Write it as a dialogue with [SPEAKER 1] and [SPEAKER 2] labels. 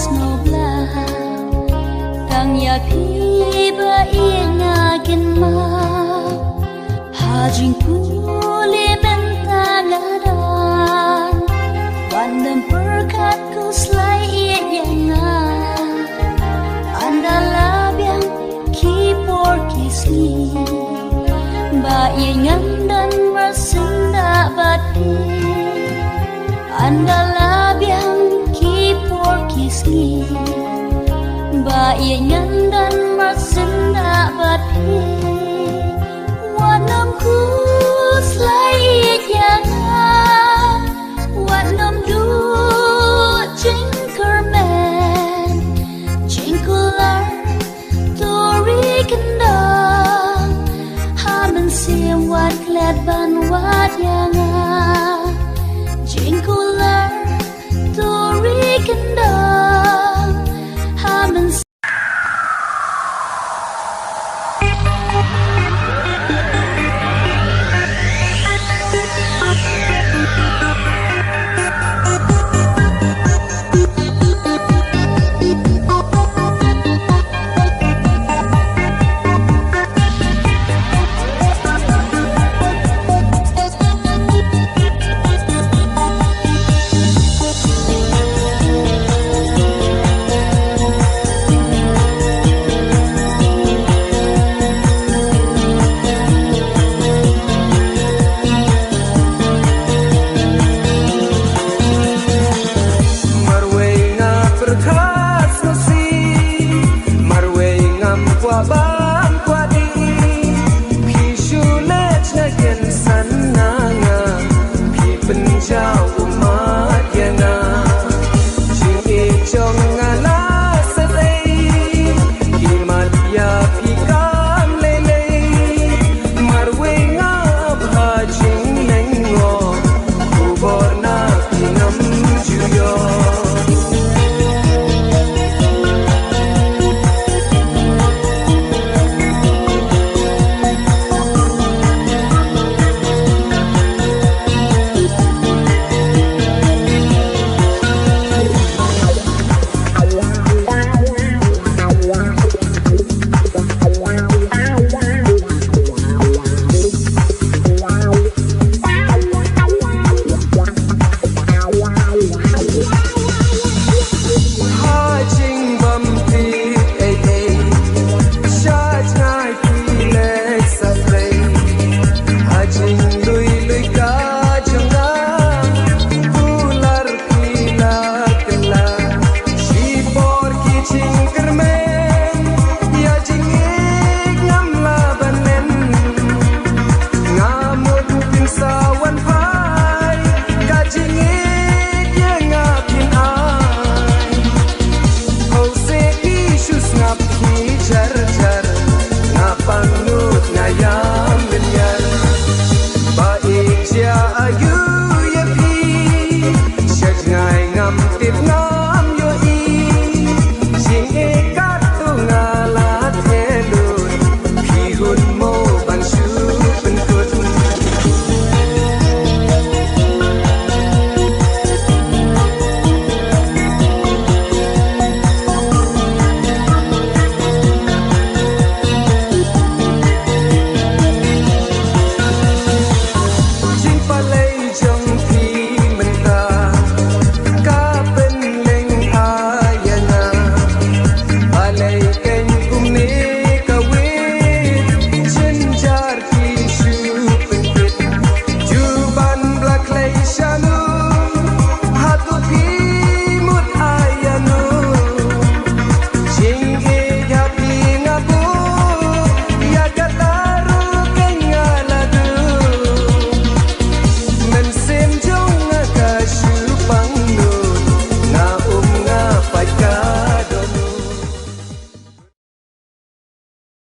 [SPEAKER 1] snobla kang ya pi ba ingagin ma hajing puli bentangadan bandam perkat ku slai ianya andala biang kipor kisni ba ingan dan mersenda bati andala biang kipor kisni ba ingan dan mersenda bati wanam ku slai ianya wanam du jingkerman jingkular tori kendang hamen siam wat klet ban wat yanga jingkular tori kendang hamen
[SPEAKER 2] Marway na vertaal